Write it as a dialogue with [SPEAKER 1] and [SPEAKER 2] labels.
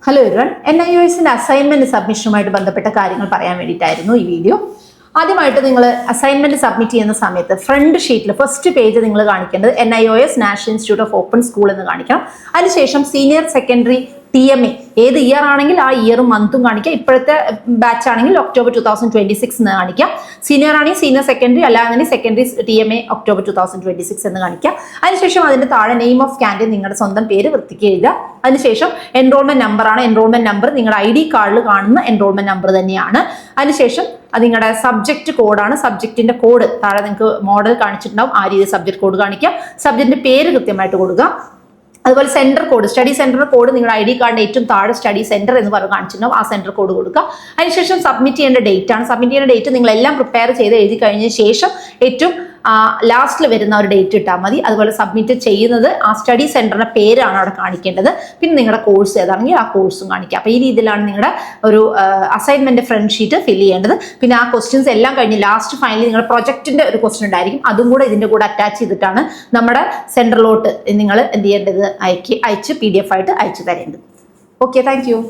[SPEAKER 1] Hello everyone, NIOSന്റെ assignment സബ്മിഷനുമായിട്ട് ബന്ധപ്പെട്ട കാര്യങ്ങൾ പറയാൻ വേണ്ടിയിട്ടായിരുന്നു ഈ വീഡിയോ. ആദ്യമായിട്ട് നിങ്ങൾ അസൈൻമെന്റ് സബ്മിറ്റ് ചെയ്യുന്ന സമയത്ത് ഫ്രണ്ട് ഷീറ്റിൽ ഫസ്റ്റ് പേജ് നിങ്ങൾ കാണിക്കേണ്ടത് NIOS national institute of open school എന്ന് കാണിക്കണം. അതിനുശേഷം സീനിയർ സെക്കൻഡറി TMA ഏത് ഇയർ ആണെങ്കിൽ ആ ഇയറും മന്തും കാണിക്കാം. ഇപ്പോഴത്തെ ബാച്ച് ആണെങ്കിൽ ഒക്ടോബർ 2026 എന്ന് കാണിക്കാം. സീനിയർ ആണെങ്കിൽ സീനിയർ സെക്കൻഡറി, അല്ലാതെ സെക്കൻഡറി TMA ഒക്ടോബർ 2026 എന്ന് കാണിക്കാം. അതിനുശേഷം അതിന്റെ താഴെ നെയിം ഓഫ് കാൻഡിഡേറ്റ് നിങ്ങളുടെ സ്വന്തം പേര് വൃത്തിക്ക് എഴുതുക. അതിനുശേഷം എൻറോൾമെന്റ് നമ്പർ ആണ്. എൻറോൾമെന്റ് നമ്പർ നിങ്ങളുടെ ID കാർഡിൽ കാണുന്ന എൻറോൾമെന്റ് നമ്പർ തന്നെയാണ്. അതിനുശേഷം അത് നിങ്ങളുടെ സബ്ജക്ട് കോഡാണ്. സബ്ജക്റ്റിന്റെ കോഡ് താഴെ നിങ്ങൾക്ക് മോഡൽ കാണിച്ചിട്ടുണ്ടാവും. ആ രീതിയിൽ സബ്ജക്ട് കോഡ് കാണിക്കുക. സബ്ജക്റ്റിന്റെ പേര് കൃത്യമായിട്ട് കൊടുക്കുക. അതുപോലെ centre code, study centre code നിങ്ങളുടെ ID കാർഡിന്റെ ഏറ്റവും താഴെ സ്റ്റഡി സെന്റർ എന്ന് പറഞ്ഞ് കാണിച്ചിട്ടുണ്ടാവും. ആ സെന്റർ കോഡ് കൊടുക്കുക. അതിനുശേഷം സബ്മിറ്റ് ചെയ്യേണ്ട ഡേറ്റ് ആണ്. സബ്മിറ്റ് ചെയ്യേണ്ട ഡേറ്റ് നിങ്ങൾ എല്ലാം പ്രിപ്പയർ ചെയ്ത് എഴുതി കഴിഞ്ഞ ശേഷം ഏറ്റവും ലാസ്റ്റിൽ വരുന്ന ഒരു ഡേറ്റ് ഇട്ടാൽ മതി. അതുപോലെ സബ്മിറ്റ് ചെയ്യുന്നത് ആ സ്റ്റഡി സെന്ററിന്റെ പേരാണ് അവിടെ കാണിക്കേണ്ടത്. പിന്നെ നിങ്ങളുടെ കോഴ്സ് ഏതാണെങ്കിൽ ആ കോഴ്സും കാണിക്കുക. അപ്പോൾ ഈ രീതിയിലാണ് നിങ്ങളുടെ ഒരു അസൈൻമെന്റ് ഫ്രണ്ട് ഷീറ്റ് ഫില്ല് ചെയ്യേണ്ടത്. പിന്നെ ആ ക്വസ്റ്റ്യൻസ് എല്ലാം കഴിഞ്ഞ് ലാസ്റ്റ് ഫൈനലി നിങ്ങളുടെ പ്രൊജക്ടിന്റെ ഒരു ക്വസ്റ്റ്യൻ ഉണ്ടായിരിക്കും. അതും കൂടെ ഇതിന്റെ കൂടെ അറ്റാച്ച് ചെയ്തിട്ടാണ് നമ്മുടെ സെന്ററിലോട്ട് നിങ്ങൾ എന്ത് ചെയ്യേണ്ടത്, അയച്ച് PDF ആയിട്ട് അയച്ചു തരേണ്ടത്. Okay, thank you.